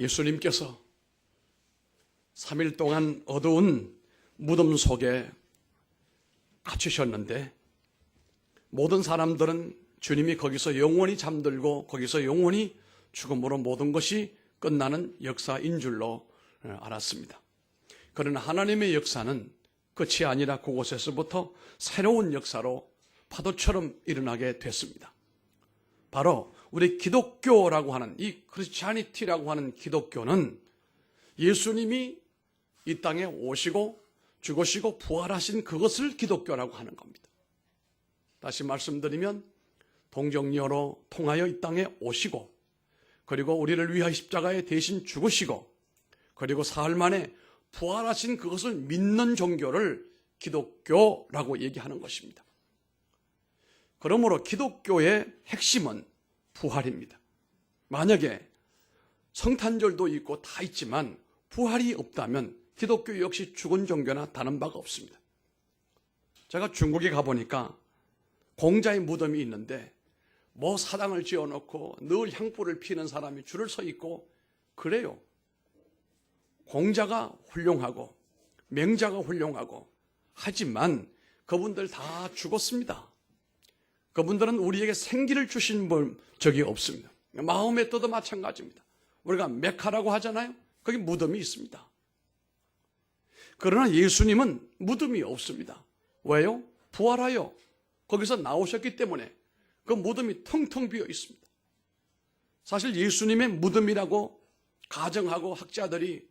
예수님께서 3일 동안 어두운 무덤 속에 갇히셨는데 모든 사람들은 주님이 거기서 영원히 잠들고 거기서 영원히 죽음으로 모든 것이 끝나는 역사인 줄로 알았습니다. 그러나 하나님의 역사는 끝이 아니라 그곳에서부터 새로운 역사로 파도처럼 일어나게 됐습니다. 바로 우리 기독교라고 하는 이 크리스찬이티라고 하는 기독교는 예수님이 이 땅에 오시고 죽으시고 부활하신 그것을 기독교라고 하는 겁니다. 다시 말씀드리면 동정녀로 통하여 이 땅에 오시고 그리고 우리를 위하여 십자가에 대신 죽으시고 그리고 사흘 만에 부활하신 그것을 믿는 종교를 기독교라고 얘기하는 것입니다. 그러므로 기독교의 핵심은 부활입니다. 만약에 성탄절도 있고 다 있지만 부활이 없다면 기독교 역시 죽은 종교나 다른 바가 없습니다. 제가 중국에 가보니까 공자의 무덤이 있는데 뭐 사당을 지어놓고 늘 향불을 피우는 사람이 줄을 서 있고 그래요. 공자가 훌륭하고 명자가 훌륭하고 하지만 그분들 다 죽었습니다. 그분들은 우리에게 생기를 주신 적이 없습니다. 마음의 뜻도 마찬가지입니다. 우리가 메카라고 하잖아요. 거기 무덤이 있습니다. 그러나 예수님은 무덤이 없습니다. 왜요? 부활하여 거기서 나오셨기 때문에 그 무덤이 텅텅 비어 있습니다. 사실 예수님의 무덤이라고 가정하고 학자들이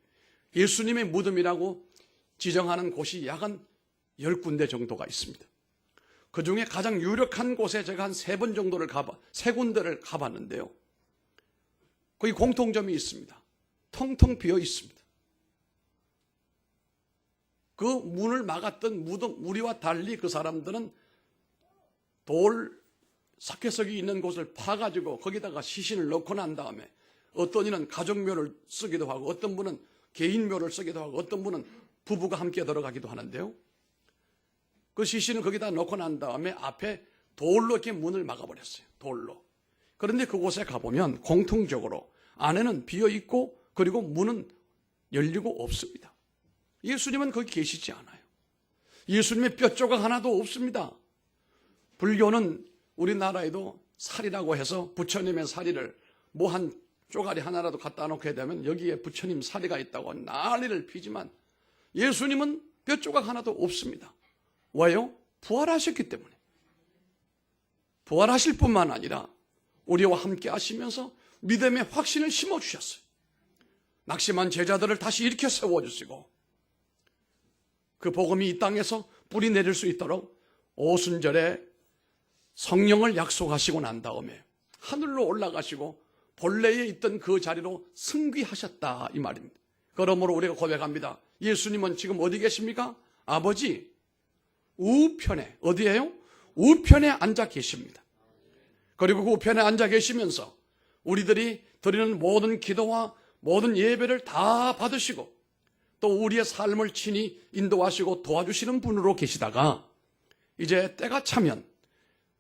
예수님의 무덤이라고 지정하는 곳이 약 한 10군데 정도가 있습니다. 그 중에 가장 유력한 곳에 제가 한 3번 정도를 세 군데를 가봤는데요. 거기 공통점이 있습니다. 텅텅 비어 있습니다. 그 문을 막았던 무덤, 우리와 달리 그 사람들은 돌 석회석이 있는 곳을 파가지고 거기다가 시신을 넣고 난 다음에 어떤 이는 가족묘를 쓰기도 하고 어떤 분은 개인묘를 쓰기도 하고 어떤 분은 부부가 함께 들어가기도 하는데요. 그 시신을 거기다 넣고 난 다음에 앞에 돌로 이렇게 문을 막아버렸어요. 돌로. 그런데 그곳에 가보면 공통적으로 안에는 비어있고 그리고 문은 열리고 없습니다. 예수님은 거기 계시지 않아요. 예수님의 뼈조각 하나도 없습니다. 불교는 우리나라에도 살이라고 해서 부처님의 살이를 뭐 한 쪼가리 하나라도 갖다 놓게 되면 여기에 부처님 살이가 있다고 난리를 피지만 예수님은 뼈조각 하나도 없습니다. 왜요? 부활하셨기 때문에. 부활하실 뿐만 아니라 우리와 함께 하시면서 믿음의 확신을 심어주셨어요. 낙심한 제자들을 다시 일으켜 세워주시고 그 복음이 이 땅에서 뿌리 내릴 수 있도록 오순절에 성령을 약속하시고 난 다음에 하늘로 올라가시고 본래에 있던 그 자리로 승귀하셨다 이 말입니다. 그러므로 우리가 고백합니다. 예수님은 지금 어디 계십니까? 아버지 우편에, 어디에요? 우편에 앉아 계십니다. 그리고 그 우편에 앉아 계시면서 우리들이 드리는 모든 기도와 모든 예배를 다 받으시고 또 우리의 삶을 친히 인도하시고 도와주시는 분으로 계시다가 이제 때가 차면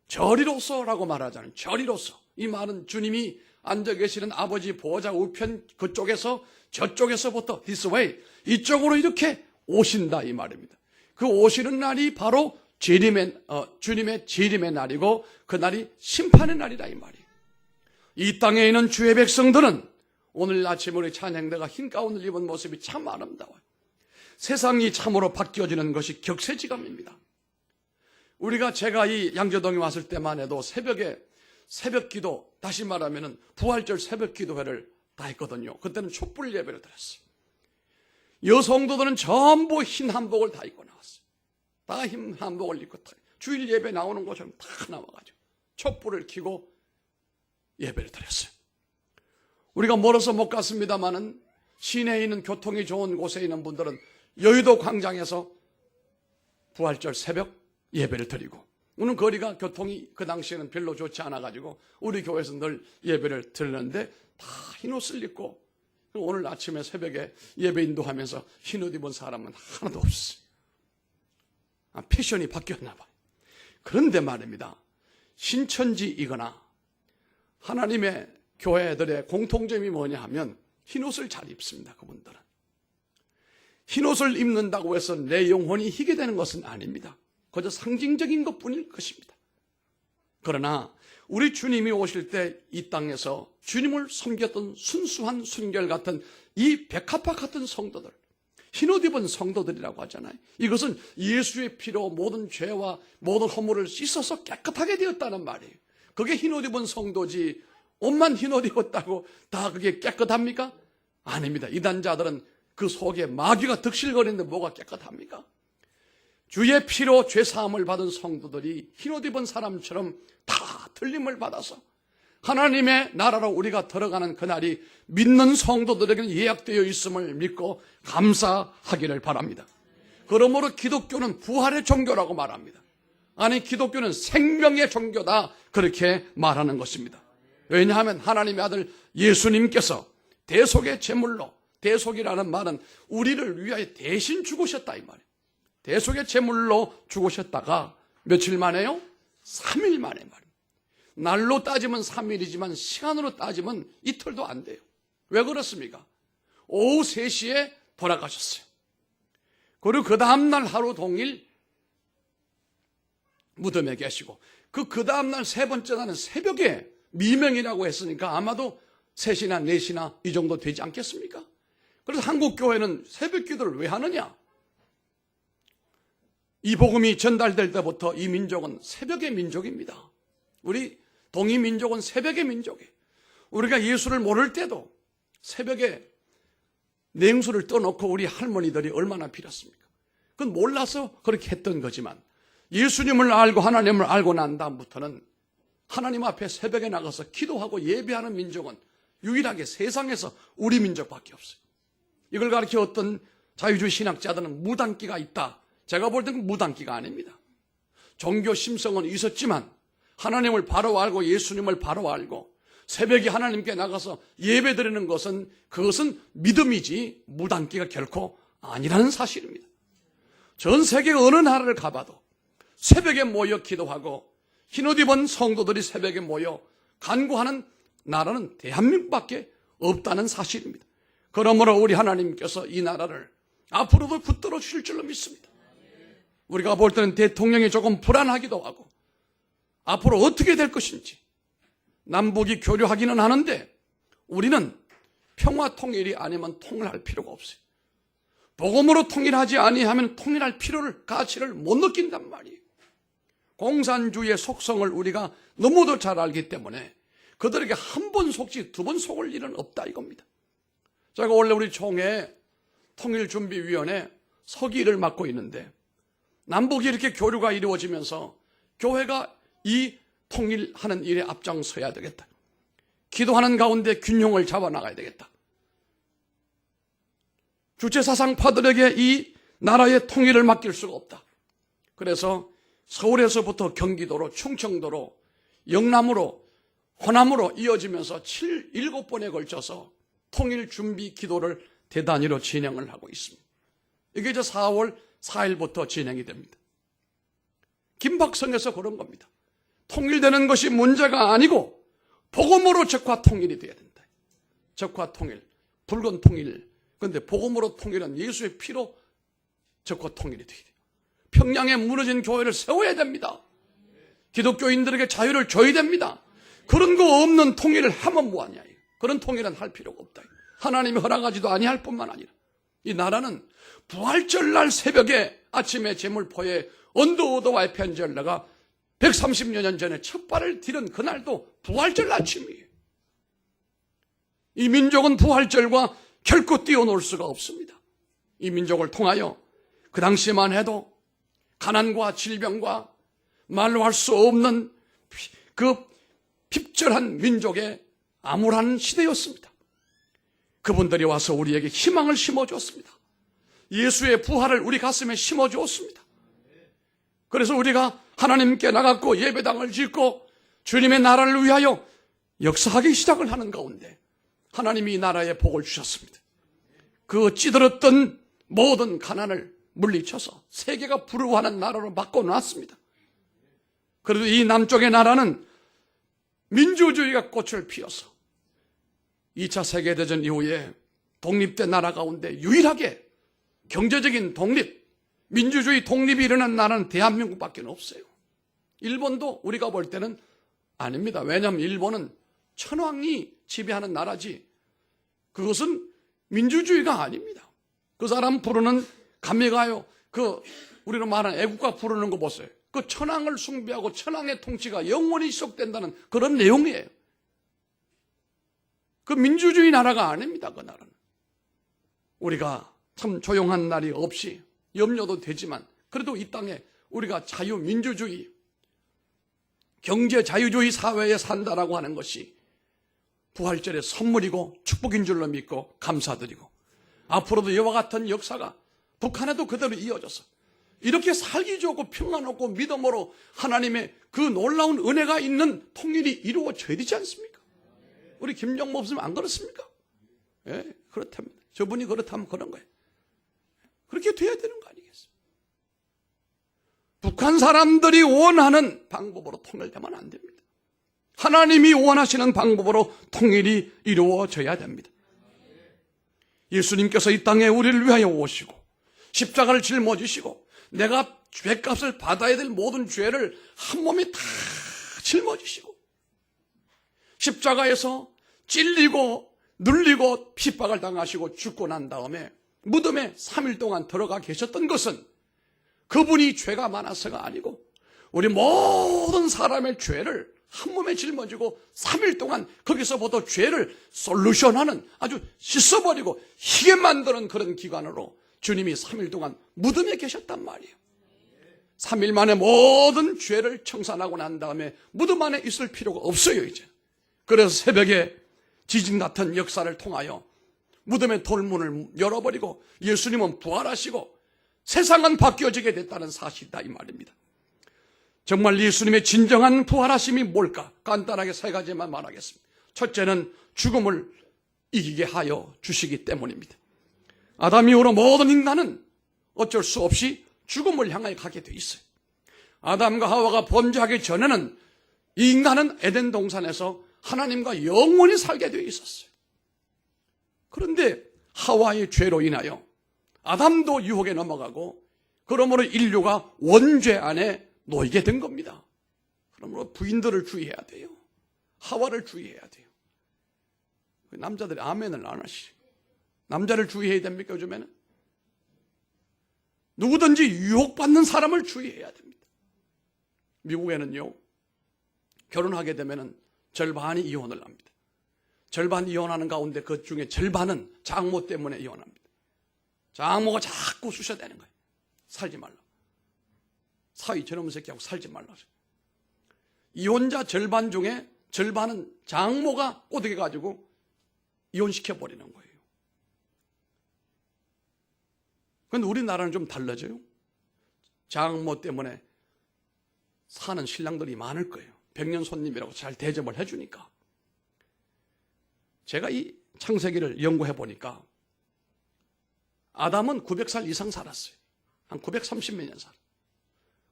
저리로서라고 말하자는 저리로서 이 말은 주님이 앉아 계시는 아버지 보좌 우편 그쪽에서 저쪽에서부터 this way 이쪽으로 이렇게 오신다 이 말입니다. 그 오시는 날이 바로 주님의 재림의 날이고 그 날이 심판의 날이다 이 말이에요. 이 땅에 있는 주의 백성들은 오늘 아침 우리 찬양대가 흰 가운을 입은 모습이 참 아름다워요. 세상이 참으로 바뀌어지는 것이 격세지감입니다. 제가 이 양재동에 왔을 때만 해도 새벽에 새벽 기도, 다시 말하면 부활절 새벽 기도회를 다 했거든요. 그때는 촛불 예배를 드렸어요. 여성도들은 전부 흰 한복을 다 입고 나왔어요. 다 흰 한복을 입고 주일 예배 나오는 것처럼 다 나와가지고 촛불을 켜고 예배를 드렸어요. 우리가 멀어서 못 갔습니다만은 시내에 있는 교통이 좋은 곳에 있는 분들은 여의도 광장에서 부활절 새벽 예배를 드리고 오늘 거리가 교통이 그 당시에는 별로 좋지 않아가지고 우리 교회에서 늘 예배를 드리는데 다 흰옷을 입고 오늘 아침에 새벽에 예배 인도하면서 흰옷 입은 사람은 하나도 없어요. 패션이 바뀌었나 봐요. 그런데 말입니다. 신천지이거나 하나님의 교회들의 공통점이 뭐냐 하면 흰옷을 잘 입습니다. 그분들은. 흰옷을 입는다고 해서 내 영혼이 희게 되는 것은 아닙니다. 그저 상징적인 것뿐일 것입니다. 그러나 우리 주님이 오실 때 이 땅에서 주님을 섬겼던 순수한 순결 같은 이 백합화 같은 성도들, 흰옷 입은 성도들이라고 하잖아요. 이것은 예수의 피로 모든 죄와 모든 허물을 씻어서 깨끗하게 되었다는 말이에요. 그게 흰옷 입은 성도지, 옷만 흰옷 입었다고 다 그게 깨끗합니까? 아닙니다. 이단자들은 그 속에 마귀가 득실거리는데 뭐가 깨끗합니까? 주의 피로 죄사함을 받은 성도들이 흰옷 입은 사람처럼 다 틀림을 받아서 하나님의 나라로 우리가 들어가는 그날이 믿는 성도들에게는 예약되어 있음을 믿고 감사하기를 바랍니다. 그러므로 기독교는 부활의 종교라고 말합니다. 아니, 기독교는 생명의 종교다, 그렇게 말하는 것입니다. 왜냐하면 하나님의 아들 예수님께서 대속의 제물로, 대속이라는 말은 우리를 위하여 대신 죽으셨다 이 말이에요. 대속의 제물로 죽으셨다가 며칠 만에요? 3일 만에 말입니다. 날로 따지면 3일이지만 시간으로 따지면 이틀도 안 돼요. 왜 그렇습니까? 오후 3시에 돌아가셨어요. 그리고 그 다음날 하루 동일 무덤에 계시고 그 다음날 세 번째 날은 새벽에 미명이라고 했으니까 아마도 3시나 4시나 이 정도 되지 않겠습니까? 그래서 한국 교회는 새벽 기도를 왜 하느냐? 이 복음이 전달될 때부터 이 민족은 새벽의 민족입니다. 우리 동이민족은 새벽의 민족이에요. 우리가 예수를 모를 때도 새벽에 냉수를 떠놓고 우리 할머니들이 얼마나 빌었습니까? 그건 몰라서 그렇게 했던 거지만 예수님을 알고 하나님을 알고 난 다음부터는 하나님 앞에 새벽에 나가서 기도하고 예배하는 민족은 유일하게 세상에서 우리 민족밖에 없어요. 이걸 가르쳐 어떤 자유주의 신학자들은 무당기가 있다. 제가 볼 때는 무당기가 아닙니다. 종교 심성은 있었지만 하나님을 바로 알고 예수님을 바로 알고 새벽에 하나님께 나가서 예배드리는 것은 그것은 믿음이지 무당기가 결코 아니라는 사실입니다. 전 세계 어느 나라를 가봐도 새벽에 모여 기도하고 흰옷 입은 성도들이 새벽에 모여 간구하는 나라는 대한민국밖에 없다는 사실입니다. 그러므로 우리 하나님께서 이 나라를 앞으로도 붙들어 주실 줄로 믿습니다. 우리가 볼 때는 대통령이 조금 불안하기도 하고 앞으로 어떻게 될 것인지 남북이 교류하기는 하는데 우리는 평화 통일이 아니면 통일할 필요가 없어요. 복음으로 통일하지 아니하면 통일할 필요를, 가치를 못 느낀단 말이에요. 공산주의의 속성을 우리가 너무도 잘 알기 때문에 그들에게 한 번 속지 두 번 속을 일은 없다 이겁니다. 제가 원래 우리 총회 통일준비위원회 서기를 맡고 있는데 남북이 이렇게 교류가 이루어지면서 교회가 이 통일하는 일에 앞장서야 되겠다. 기도하는 가운데 균형을 잡아나가야 되겠다. 주체사상파들에게 이 나라의 통일을 맡길 수가 없다. 그래서 서울에서부터 경기도로 충청도로 영남으로 호남으로 이어지면서 7번에 걸쳐서 통일 준비 기도를 대단위로 진행을 하고 있습니다. 이게 이제 4월 4일부터 진행이 됩니다. 김박성에서 그런 겁니다. 통일되는 것이 문제가 아니고 복음으로 적화 통일이 돼야 된다. 적화 통일, 붉은 통일. 그런데 복음으로 통일은 예수의 피로 적화 통일이 돼야 돼요. 평양에 무너진 교회를 세워야 됩니다. 기독교인들에게 자유를 줘야 됩니다. 그런 거 없는 통일을 하면 뭐하냐. 그런 통일은 할 필요가 없다. 하나님이 허락하지도 아니할 뿐만 아니라 이 나라는 부활절 날 새벽에 아침에 제물포에 언더우드와의 편지열라가 130여 년 전에 첫 발을 디딘 그날도 부활절 아침이에요. 이 민족은 부활절과 결코 뛰어놀 수가 없습니다. 이 민족을 통하여 그 당시만 해도 가난과 질병과 말로 할 수 없는 그 핍절한 민족의 암울한 시대였습니다. 그분들이 와서 우리에게 희망을 심어주었습니다. 예수의 부활을 우리 가슴에 심어주었습니다. 그래서 우리가 하나님께 나갔고 예배당을 짓고 주님의 나라를 위하여 역사하기 시작을 하는 가운데 하나님이 이 나라에 복을 주셨습니다. 그 찌들었던 모든 가난을 물리쳐서 세계가 부러워하는 나라로 바꿔놨습니다. 그래도 이 남쪽의 나라는 민주주의가 꽃을 피워서 2차 세계대전 이후에 독립된 나라 가운데 유일하게 경제적인 독립, 민주주의 독립이 일어난 나라는 대한민국밖에 없어요. 일본도 우리가 볼 때는 아닙니다. 왜냐하면 일본은 천황이 지배하는 나라지 그것은 민주주의가 아닙니다. 그 사람 부르는 감미가요, 우리로 말하는 애국가 부르는 거 보세요. 그 천황을 숭배하고 천황의 통치가 영원히 지속된다는 그런 내용이에요. 그 민주주의 나라가 아닙니다. 그 나라는. 우리가 참 조용한 날이 없이 염려도 되지만 그래도 이 땅에 우리가 자유민주주의, 경제자유주의 사회에 산다라고 하는 것이 부활절의 선물이고 축복인 줄로 믿고 감사드리고 앞으로도 이와 같은 역사가 북한에도 그대로 이어져서 이렇게 살기 좋고 평안하고 믿음으로 하나님의 그 놀라운 은혜가 있는 통일이 이루어져야 되지 않습니까? 우리 김정모 없으면 안 그렇습니까? 예, 그렇답니다. 저분이 그렇다면 그런 거예요. 그렇게 돼야 되는 거 아니겠습니까? 북한 사람들이 원하는 방법으로 통일되면 안 됩니다. 하나님이 원하시는 방법으로 통일이 이루어져야 됩니다. 예수님께서 이 땅에 우리를 위하여 오시고 십자가를 짊어지시고 내가 죄값을 받아야 될 모든 죄를 한 몸에 다 짊어지시고 십자가에서 찔리고 눌리고 핍박을 당하시고 죽고 난 다음에 무덤에 3일 동안 들어가 계셨던 것은 그분이 죄가 많아서가 아니고 우리 모든 사람의 죄를 한 몸에 짊어지고 3일 동안 거기서부터 죄를 솔루션하는 아주 씻어버리고 희게 만드는 그런 기관으로 주님이 3일 동안 무덤에 계셨단 말이에요. 3일 만에 모든 죄를 청산하고 난 다음에 무덤 안에 있을 필요가 없어요 이제. 그래서 새벽에 지진 같은 역사를 통하여 무덤의 돌문을 열어버리고 예수님은 부활하시고 세상은 바뀌어지게 됐다는 사실이다 이 말입니다. 정말 예수님의 진정한 부활하심이 뭘까? 간단하게 세 가지만 말하겠습니다. 첫째는 죽음을 이기게 하여 주시기 때문입니다. 아담 이후로 모든 인간은 어쩔 수 없이 죽음을 향하여 가게 돼 있어요. 아담과 하와가 범죄하기 전에는 이 인간은 에덴 동산에서 하나님과 영원히 살게 돼 있었어요. 그런데 하와의 죄로 인하여 아담도 유혹에 넘어가고 그러므로 인류가 원죄 안에 놓이게 된 겁니다. 그러므로 부인들을 주의해야 돼요. 하와를 주의해야 돼요. 남자들이 아멘을 안 하시죠. 남자를 주의해야 됩니까 요즘에는? 누구든지 유혹받는 사람을 주의해야 됩니다. 미국에는요 결혼하게 되면 절반이 이혼을 합니다. 절반 이혼하는 가운데 그 중에 절반은 장모 때문에 이혼합니다. 장모가 자꾸 쑤셔대는 거예요. 살지 말라. 사위 저놈 새끼하고 살지 말라. 이혼자 절반 중에 절반은 장모가 꼬드겨가지고 이혼시켜버리는 거예요. 그런데 우리나라는 좀 달라져요. 장모 때문에 사는 신랑들이 많을 거예요. 백년 손님이라고 잘 대접을 해주니까. 제가 이 창세기를 연구해 보니까 아담은 900살 이상 살았어요. 한 930몇 년 살았어요.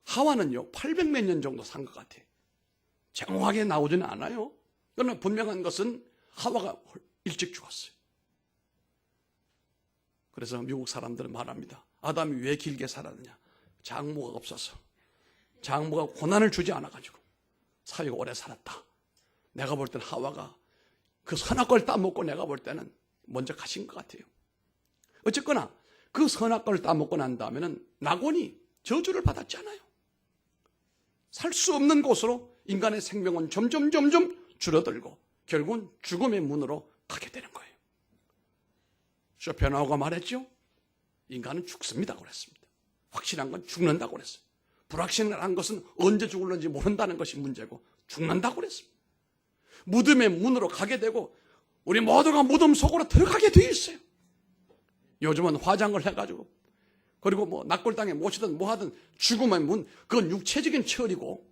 하와는요 800몇 년 정도 산 것 같아요. 정확하게 나오지는 않아요. 그러나 분명한 것은 하와가 일찍 죽었어요. 그래서 미국 사람들은 말합니다. 아담이 왜 길게 살았느냐? 장모가 없어서. 장모가 고난을 주지 않아가지고 사위가 오래 살았다. 내가 볼 때는 하와가 그 선악과를 따먹고 내가 볼 때는 먼저 가신 것 같아요. 어쨌거나 그 선악과를 따먹고 난 다음에는 낙원이 저주를 받았잖아요. 살 수 없는 곳으로 인간의 생명은 점점 줄어들고 결국은 죽음의 문으로 가게 되는 거예요. 쇼펜하우가 말했죠. 인간은 죽습니다 그랬습니다. 확실한 건 죽는다고 그랬어요. 불확실한 것은 언제 죽을는지 모른다는 것이 문제고 죽는다고 그랬습니다. 무덤의 문으로 가게 되고 우리 모두가 무덤 속으로 들어가게 되어 있어요. 요즘은 화장을 해가지고 그리고 뭐 낙골당에 모시든 뭐하든 죽음의 문, 그건 육체적인 처리고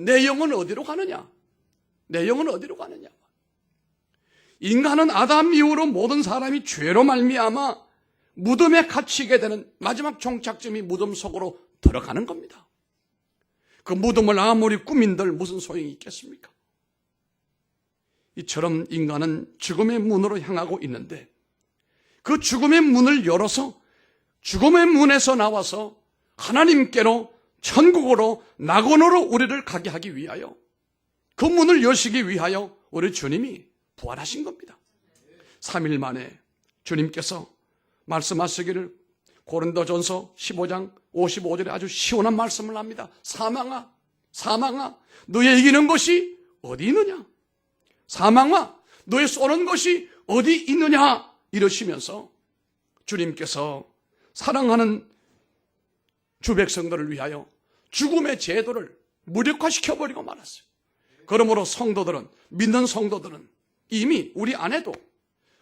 내 영은 어디로 가느냐? 내 영은 어디로 가느냐? 인간은 아담 이후로 모든 사람이 죄로 말미암아 무덤에 갇히게 되는 마지막 종착점이 무덤 속으로 들어가는 겁니다. 그 무덤을 아무리 꾸민들 무슨 소용이 있겠습니까? 이처럼 인간은 죽음의 문으로 향하고 있는데 그 죽음의 문을 열어서 죽음의 문에서 나와서 하나님께로 천국으로 낙원으로 우리를 가게 하기 위하여 그 문을 여시기 위하여 우리 주님이 부활하신 겁니다. 3일 만에 주님께서 말씀하시기를 고린도전서 15장 55절에 아주 시원한 말씀을 합니다. 사망아, 사망아, 너의 이기는 것이 어디 있느냐? 사망아, 너의 쏘는 것이 어디 있느냐? 이러시면서 주님께서 사랑하는 주 백성들을 위하여 죽음의 제도를 무력화시켜버리고 말았어요. 그러므로 성도들은, 믿는 성도들은 이미 우리 안에도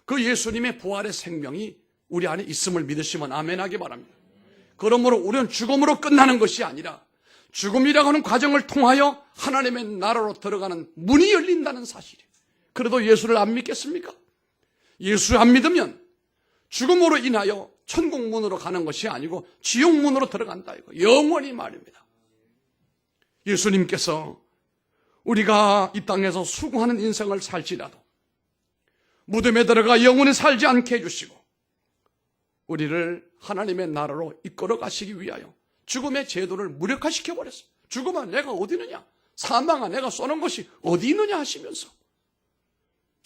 그 예수님의 부활의 생명이 우리 안에 있음을 믿으시면 아멘하기 바랍니다. 그러므로 우리는 죽음으로 끝나는 것이 아니라 죽음이라고 하는 과정을 통하여 하나님의 나라로 들어가는 문이 열린다는 사실이에요. 그래도 예수를 안 믿겠습니까? 예수 안 믿으면 죽음으로 인하여 천국 문으로 가는 것이 아니고 지옥 문으로 들어간다 이거 영원히 말입니다. 예수님께서 우리가 이 땅에서 수고하는 인생을 살지라도 무덤에 들어가 영원히 살지 않게 해주시고 우리를 하나님의 나라로 이끌어 가시기 위하여 죽음의 제도를 무력화시켜 버렸어요. 죽음아 내가 어디 있느냐? 사망아 내가 쏘는 것이 어디 있느냐 하시면서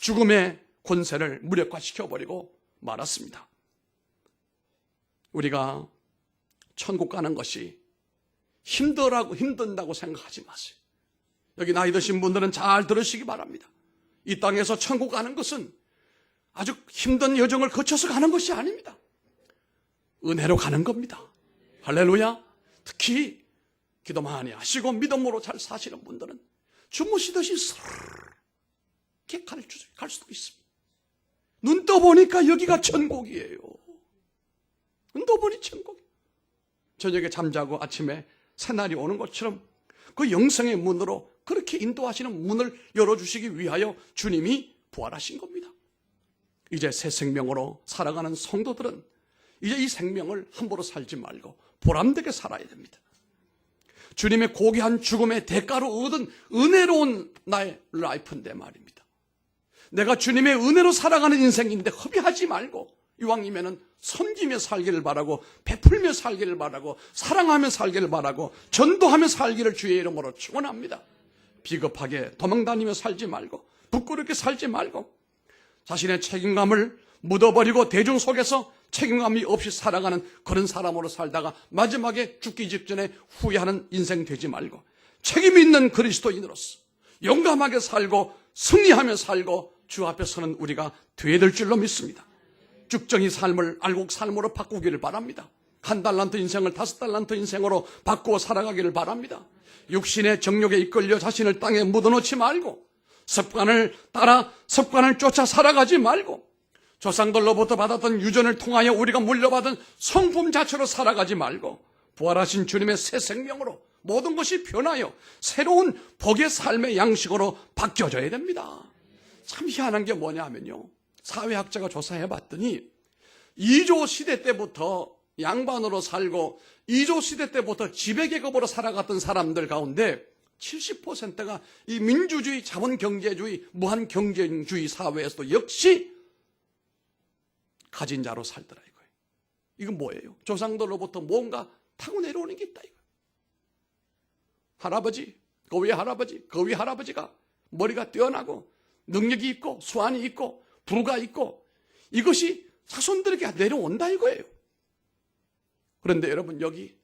죽음의 권세를 무력화시켜 버리고 말았습니다. 우리가 천국 가는 것이 힘든다고 생각하지 마세요. 여기 나이 드신 분들은 잘 들으시기 바랍니다. 이 땅에서 천국 가는 것은 아주 힘든 여정을 거쳐서 가는 것이 아닙니다. 은혜로 가는 겁니다. 할렐루야. 특히 기도 많이 하시고 믿음으로 잘 사시는 분들은 주무시듯이 이렇게 갈 수도 있습니다. 눈 떠보니까 여기가 천국이에요. 눈 떠보니 천국이에요. 저녁에 잠자고 아침에 새날이 오는 것처럼 그 영생의 문으로 그렇게 인도하시는 문을 열어주시기 위하여 주님이 부활하신 겁니다. 이제 새 생명으로 살아가는 성도들은 이제 이 생명을 함부로 살지 말고 보람되게 살아야 됩니다. 주님의 고귀한 죽음의 대가로 얻은 은혜로운 나의 라이프인데 말입니다. 내가 주님의 은혜로 살아가는 인생인데 허비하지 말고 이왕이면은 섬기며 살기를 바라고 베풀며 살기를 바라고 사랑하며 살기를 바라고 전도하며 살기를 주의 이름으로 축원합니다. 비겁하게 도망다니며 살지 말고 부끄럽게 살지 말고 자신의 책임감을 묻어버리고 대중 속에서 책임감이 없이 살아가는 그런 사람으로 살다가 마지막에 죽기 직전에 후회하는 인생 되지 말고 책임 있는 그리스도인으로서 용감하게 살고 승리하며 살고 주 앞에 서는 우리가 되어야 될 줄로 믿습니다. 쭉정이 삶을 알곡 삶으로 바꾸기를 바랍니다. 1달란트 인생을 5달란트 인생으로 바꾸어 살아가기를 바랍니다. 육신의 정욕에 이끌려 자신을 땅에 묻어놓지 말고 습관을 따라 습관을 쫓아 살아가지 말고 조상들로부터 받았던 유전을 통하여 우리가 물려받은 성품 자체로 살아가지 말고 부활하신 주님의 새 생명으로 모든 것이 변하여 새로운 복의 삶의 양식으로 바뀌어져야 됩니다. 참 희한한 게 뭐냐면요, 사회학자가 조사해 봤더니 2조 시대 때부터 양반으로 살고 2조 시대 때부터 지배계급으로 살아갔던 사람들 가운데 70%가 이 민주주의, 자본경제주의, 무한경쟁주의 사회에서도 역시 가진 자로 살더라 이거예요. 이건 뭐예요? 조상들로부터 뭔가 타고 내려오는 게 있다 이거예요. 할아버지, 그 위에 할아버지, 그 위에 할아버지가 머리가 뛰어나고 능력이 있고 수완이 있고 부가 있고 이것이 자손들에게 내려온다 이거예요. 그런데 여러분 여기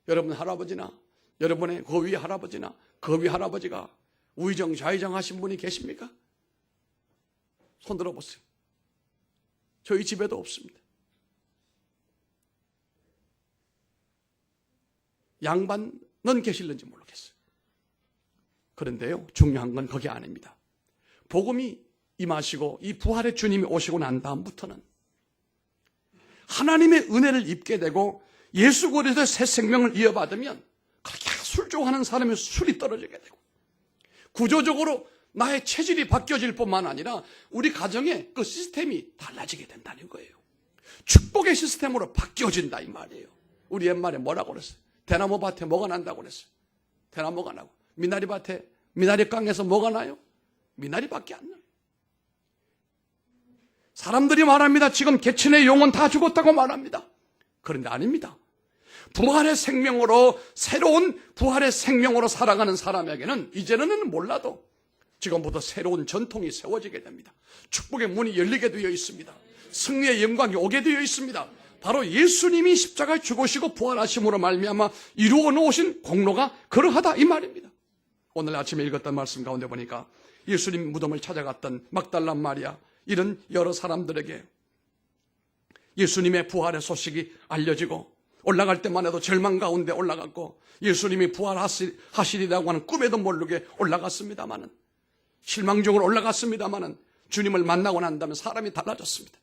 여러분 할아버지나 여러분의 그 위에 할아버지나 그 위에 할아버지가 우의정 좌의정 하신 분이 계십니까? 손 들어보세요. 저희 집에도 없습니다. 양반은 계실는지 모르겠어요. 그런데요, 중요한 건 그게 아닙니다. 복음이 임하시고 이 부활의 주님이 오시고 난 다음부터는 하나님의 은혜를 입게 되고 예수 그리스도의 새 생명을 이어받으면 그렇게 술 좋아하는 사람의 술이 떨어지게 되고 구조적으로 나의 체질이 바뀌어질 뿐만 아니라 우리 가정의 그 시스템이 달라지게 된다는 거예요. 축복의 시스템으로 바뀌어진다 이 말이에요. 우리 옛말에 뭐라고 그랬어요? 대나무 밭에 뭐가 난다고 그랬어요? 대나무가 나고 미나리 밭에 미나리깡에서 뭐가 나요? 미나리밖에 안 나요. 사람들이 말합니다. 지금 개천의 영혼 다 죽었다고 말합니다. 그런데 아닙니다. 부활의 생명으로, 새로운 부활의 생명으로 살아가는 사람에게는 이제는 몰라도 지금부터 새로운 전통이 세워지게 됩니다. 축복의 문이 열리게 되어 있습니다. 승리의 영광이 오게 되어 있습니다. 바로 예수님이 십자가에 죽으시고 부활하심으로 말미암아 이루어 놓으신 공로가 그러하다 이 말입니다. 오늘 아침에 읽었던 말씀 가운데 보니까 예수님 무덤을 찾아갔던 막달라 마리아, 이런 여러 사람들에게 예수님의 부활의 소식이 알려지고 올라갈 때만 해도 절망 가운데 올라갔고 예수님이 부활하시리라고 하는 꿈에도 모르게 올라갔습니다마는, 실망적으로 올라갔습니다마는 주님을 만나고 난 다음에 사람이 달라졌습니다.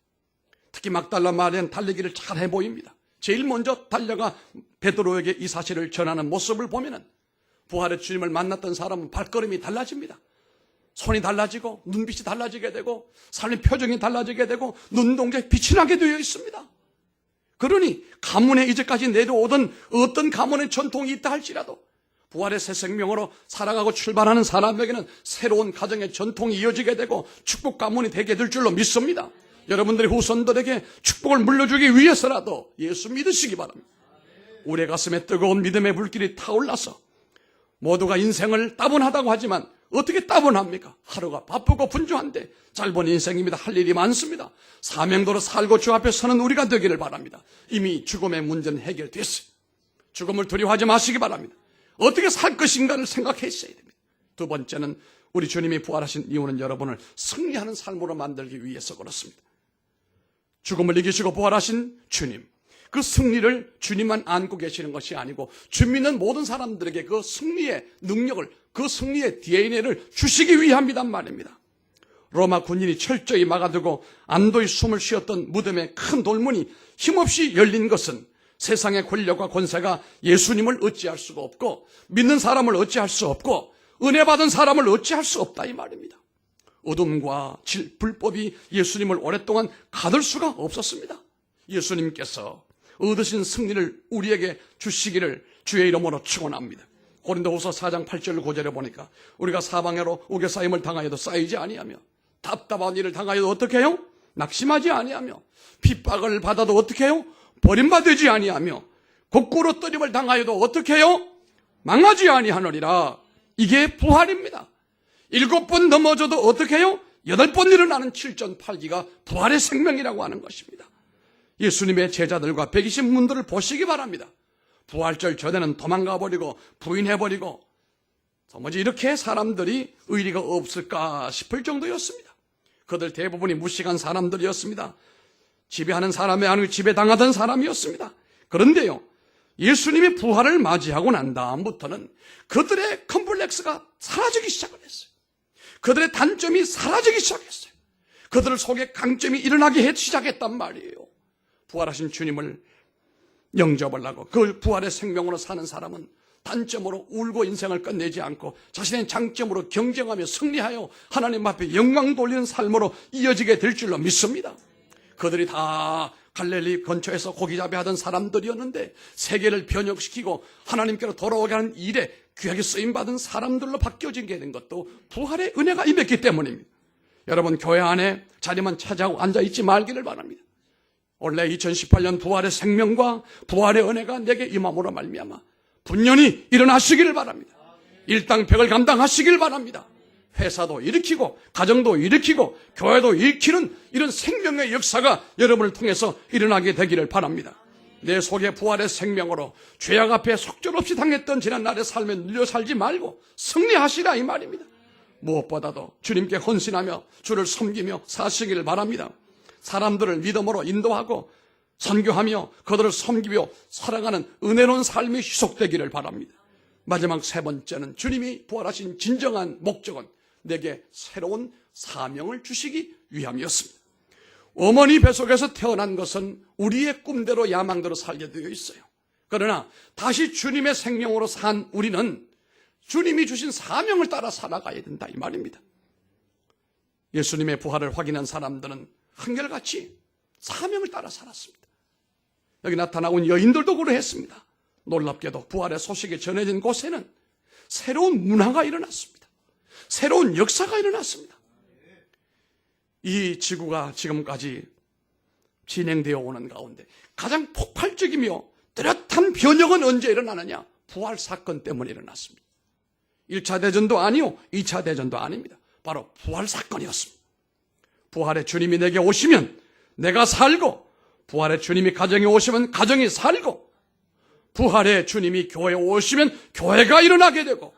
특히 막달라 마리아는 달리기를 잘해 보입니다. 제일 먼저 달려가 베드로에게 이 사실을 전하는 모습을 보면은 부활의 주님을 만났던 사람은 발걸음이 달라집니다. 손이 달라지고 눈빛이 달라지게 되고 삶의 표정이 달라지게 되고 눈동자에 빛이 나게 되어 있습니다. 그러니 가문에 이제까지 내려오던 어떤 가문의 전통이 있다 할지라도 부활의 새 생명으로 살아가고 출발하는 사람에게는 새로운 가정의 전통이 이어지게 되고 축복 가문이 되게 될 줄로 믿습니다. 여러분들의 후손들에게 축복을 물려주기 위해서라도 예수 믿으시기 바랍니다. 우리의 가슴에 뜨거운 믿음의 불길이 타올라서 모두가 인생을 따분하다고 하지만 어떻게 따분합니까? 하루가 바쁘고 분주한데 짧은 인생입니다. 할 일이 많습니다. 사명도로 살고 주 앞에 서는 우리가 되기를 바랍니다. 이미 죽음의 문제는 해결됐어요. 죽음을 두려워하지 마시기 바랍니다. 어떻게 살 것인가를 생각했어야 됩니다. 두 번째는 우리 주님이 부활하신 이유는 여러분을 승리하는 삶으로 만들기 위해서 그렇습니다. 죽음을 이기시고 부활하신 주님, 그 승리를 주님만 안고 계시는 것이 아니고 주 믿는 모든 사람들에게 그 승리의 능력을, 그 승리의 DNA를 주시기 위함이란 말입니다. 로마 군인이 철저히 막아두고 안도의 숨을 쉬었던 무덤의 큰 돌문이 힘없이 열린 것은 세상의 권력과 권세가 예수님을 어찌할 수가 없고 믿는 사람을 어찌할 수 없고 은혜 받은 사람을 어찌할 수 없다 이 말입니다. 어둠과 불법이 예수님을 오랫동안 가둘 수가 없었습니다. 예수님께서 얻으신 승리를 우리에게 주시기를 주의 이름으로 축원합니다. 고린도후서 4장 8절 9절에 보니까 우리가 사방으로 우겨싸임을 당하여도 쌓이지 아니하며 답답한 일을 당하여도 어떻게 해요? 낙심하지 아니하며 핍박을 받아도 어떻게 해요? 버림받지 아니하며 거꾸로 떠림을 당하여도 어떻게 해요? 망하지 아니하느니라. 이게 부활입니다. 7번 넘어져도 어떻게 해요? 8번 일어나는 7전8기가 부활의 생명이라고 하는 것입니다. 예수님의 제자들과 120문들을 보시기 바랍니다. 부활절 전에는 도망가버리고 부인해버리고 도무지 이렇게 사람들이 의리가 없을까 싶을 정도였습니다. 그들 대부분이 무식한 사람들이었습니다. 지배하는 사람이 아니고 지배당하던 사람이었습니다. 그런데요, 예수님이 부활을 맞이하고 난 다음부터는 그들의 컴플렉스가 사라지기 시작을 했어요. 그들의 단점이 사라지기 시작했어요. 그들 속에 강점이 일어나기 시작했단 말이에요. 부활하신 주님을 영접을 하고 그 부활의 생명으로 사는 사람은 단점으로 울고 인생을 끝내지 않고 자신의 장점으로 경쟁하며 승리하여 하나님 앞에 영광 돌리는 삶으로 이어지게 될 줄로 믿습니다. 그들이 다 갈릴리 근처에서 고기잡이 하던 사람들이었는데 세계를 변혁시키고 하나님께로 돌아오게 하는 일에 귀하게 쓰임받은 사람들로 바뀌어지게 된 것도 부활의 은혜가 임했기 때문입니다. 여러분, 교회 안에 자리만 차지하고 앉아있지 말기를 바랍니다. 원래 2018년 부활의 생명과 부활의 은혜가 내게 임함으로 말미암아 분연히 일어나시기를 바랍니다. 일당백을 감당하시길 바랍니다. 회사도 일으키고 가정도 일으키고 교회도 일으키는 이런 생명의 역사가 여러분을 통해서 일어나게 되기를 바랍니다. 내 속에 부활의 생명으로 죄악 앞에 속절없이 당했던 지난날의 삶에 눌려 살지 말고 승리하시라 이 말입니다. 무엇보다도 주님께 헌신하며 주를 섬기며 사시기를 바랍니다. 사람들을 믿음으로 인도하고 선교하며 그들을 섬기며 살아가는 은혜로운 삶이 지속되기를 바랍니다. 마지막 세 번째는 주님이 부활하신 진정한 목적은 내게 새로운 사명을 주시기 위함이었습니다. 어머니 뱃속에서 태어난 것은 우리의 꿈대로 야망대로 살게 되어 있어요. 그러나 다시 주님의 생명으로 산 우리는 주님이 주신 사명을 따라 살아가야 된다 이 말입니다. 예수님의 부활을 확인한 사람들은 한결같이 사명을 따라 살았습니다. 여기 나타나온 여인들도 그러했습니다. 놀랍게도 부활의 소식이 전해진 곳에는 새로운 문화가 일어났습니다. 새로운 역사가 일어났습니다. 이 지구가 지금까지 진행되어 오는 가운데 가장 폭발적이며 뚜렷한 변혁은 언제 일어나느냐? 부활 사건 때문에 일어났습니다. 1차 대전도 아니요, 2차 대전도 아닙니다. 바로 부활 사건이었습니다. 부활의 주님이 내게 오시면 내가 살고, 부활의 주님이 가정에 오시면 가정이 살고, 부활의 주님이 교회에 오시면 교회가 일어나게 되고,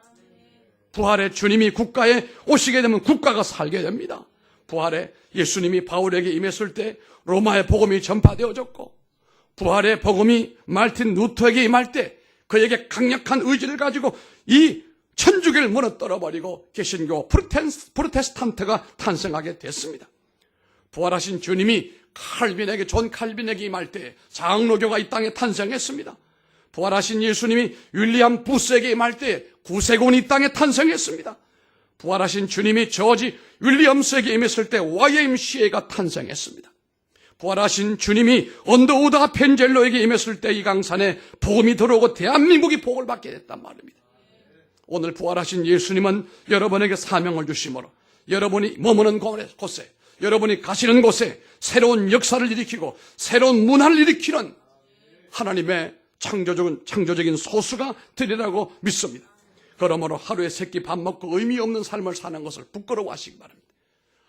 부활의 주님이 국가에 오시게 되면 국가가 살게 됩니다. 부활의 예수님이 바울에게 임했을 때 로마의 복음이 전파되어졌고, 부활의 복음이 말틴 루터에게 임할 때 그에게 강력한 의지를 가지고 이 천주교를 무너뜨려버리고 개신교 프로테스탄트가 탄생하게 됐습니다. 부활하신 주님이 존 칼빈에게 임할 때 장로교가 이 땅에 탄생했습니다. 부활하신 예수님이 윌리엄 부스에게 임할 때 구세군이 이 땅에 탄생했습니다. 부활하신 주님이 저지 윌리엄스에게 임했을 때 YMCA가 탄생했습니다. 부활하신 주님이 언더우드 펜젤로에게 임했을 때 이 강산에 복음이 들어오고 대한민국이 복을 받게 됐단 말입니다. 오늘 부활하신 예수님은 여러분에게 사명을 주심으로 여러분이 머무는 곳에, 여러분이 가시는 곳에 새로운 역사를 일으키고 새로운 문화를 일으키는 하나님의 창조적인 소수가 되리라고 믿습니다. 그러므로 하루에 세 끼 밥 먹고 의미 없는 삶을 사는 것을 부끄러워하시기 바랍니다.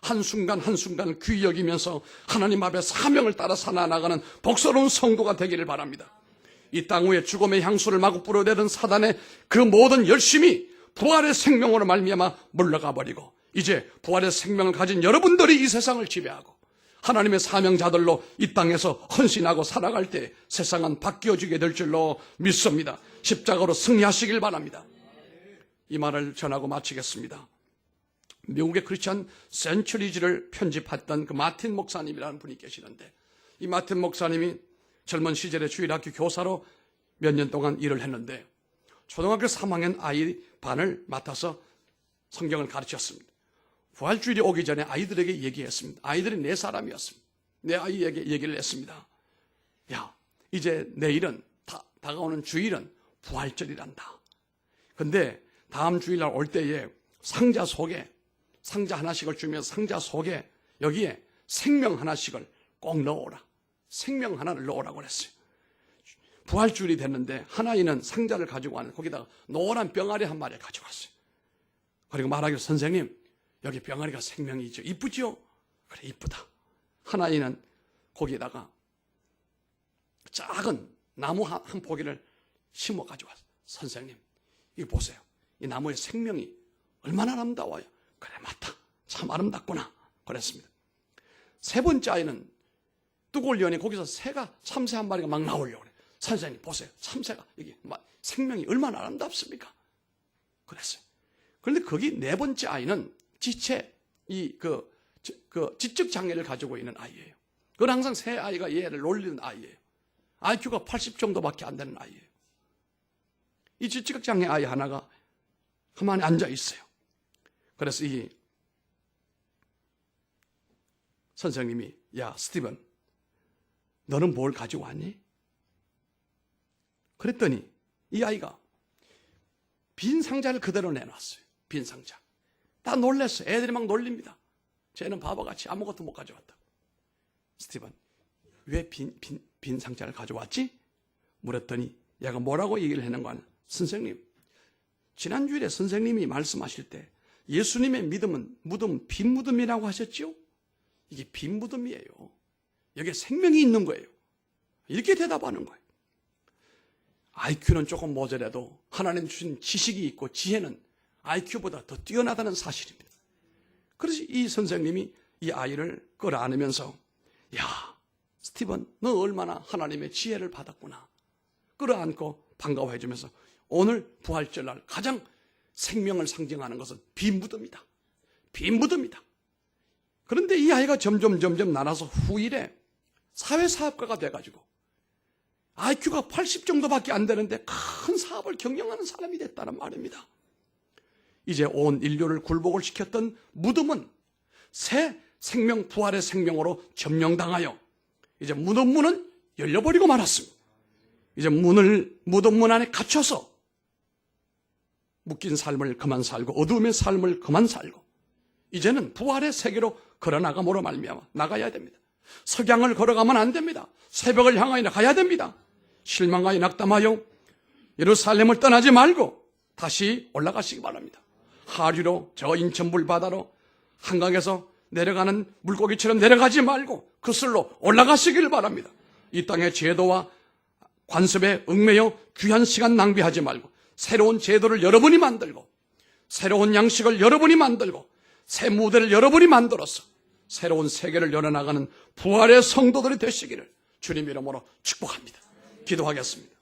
한순간 한순간 귀히 여기면서 하나님 앞에 사명을 따라 살아나가는 복스러운 성도가 되기를 바랍니다. 이 땅 위에 죽음의 향수를 마구 뿌려대던 사단의 그 모든 열심이 부활의 생명으로 말미암아 물러가 버리고, 이제 부활의 생명을 가진 여러분들이 이 세상을 지배하고 하나님의 사명자들로 이 땅에서 헌신하고 살아갈 때 세상은 바뀌어지게 될 줄로 믿습니다. 십자가로 승리하시길 바랍니다. 이 말을 전하고 마치겠습니다. 미국의 크리스천 센츄리지를 편집했던 그 마틴 목사님이라는 분이 계시는데, 이 마틴 목사님이 젊은 시절에 주일학교 교사로 몇 년 동안 일을 했는데 초등학교 3학년 아이 반을 맡아서 성경을 가르쳤습니다. 부활주일이 오기 전에 아이들에게 얘기했습니다. 아이들이 4사람이었습니다. 내 아이에게 얘기를 했습니다. 야, 이제 내일은 다가오는 주일은 부활절이란다. 근데 다음 주일날 올 때에 상자 하나씩을 주면서 상자 속에 여기에 생명 하나씩을 꼭 넣어오라. 생명 하나를 넣으라고 그랬어요. 부활주일이 됐는데 하나이는 상자를 가지고 왔는데 거기다가 노란 병아리 한 마리 가지고 왔어요. 그리고 말하기로, 선생님, 여기 병아리가 생명이죠. 이쁘죠? 그래, 이쁘다. 하나이는 거기에다가 작은 나무 한 포기를 심어 가지고 왔어요. 선생님, 이거 보세요. 이 나무의 생명이 얼마나 아름다워요. 그래, 맞다. 참 아름답구나. 그랬습니다. 세 번째 아이는 뜨거울 연이 거기서 참새 한 마리가 막 나오려고 그래. 선생님, 보세요. 참새가 이게 생명이 얼마나 아름답습니까? 그랬어요. 그런데 거기 네 번째 아이는 지체, 지적 장애를 가지고 있는 아이예요. 그건 항상 새 아이가 얘를 놀리는 아이예요. IQ가 80 정도밖에 안 되는 아이예요. 이 지적 장애 아이 하나가 가만히 앉아 있어요. 그래서 이 선생님이, 야, 스티븐, 너는 뭘 가지고 왔니? 그랬더니 이 아이가 빈 상자를 그대로 내놨어요. 빈 상자. 다 놀랐어요. 애들이 막 놀립니다. 쟤는 바보같이 아무것도 못 가져왔다. 스티븐, 왜 빈 상자를 가져왔지? 물었더니 얘가 뭐라고 얘기를 했는가 하면, 선생님, 지난 주일에 선생님이 말씀하실 때 예수님의 무덤은 빈 무덤이라고 하셨지요? 이게 빈 무덤이에요. 여기에 생명이 있는 거예요. 이렇게 대답하는 거예요. IQ는 조금 모자라도 하나님 주신 지식이 있고 지혜는 IQ보다 더 뛰어나다는 사실입니다. 그래서 이 선생님이 이 아이를 끌어안으면서, 야, 스티븐, 너 얼마나 하나님의 지혜를 받았구나. 끌어안고 반가워해 주면서, 오늘 부활절날 가장 생명을 상징하는 것은 빈 무덤이다. 빈 무덤이다. 그런데 이 아이가 점점 나눠서 후일에 사회사업가가 돼가지고 IQ가 80 정도밖에 안 되는데 큰 사업을 경영하는 사람이 됐다는 말입니다. 이제 온 인류를 굴복을 시켰던 무덤은 새 생명, 부활의 생명으로 점령당하여 이제 무덤 문은 열려버리고 말았습니다. 이제 무덤 문 안에 갇혀서 묶인 삶을 그만 살고 어두움의 삶을 그만 살고 이제는 부활의 세계로 걸어나감으로 말미암아 나가야 됩니다. 석양을 걸어가면 안 됩니다. 새벽을 향하여 가야 됩니다. 실망하여 낙담하여 예루살렘을 떠나지 말고 다시 올라가시기 바랍니다. 하류로 저 인천물 바다로 한강에서 내려가는 물고기처럼 내려가지 말고 그슬로 올라가시길 바랍니다. 이 땅의 제도와 관습에 얽매여 귀한 시간 낭비하지 말고 새로운 제도를 여러분이 만들고 새로운 양식을 여러분이 만들고 새 무대를 여러분이 만들어서 새로운 세계를 열어나가는 부활의 성도들이 되시기를 주님 이름으로 축복합니다. 기도하겠습니다.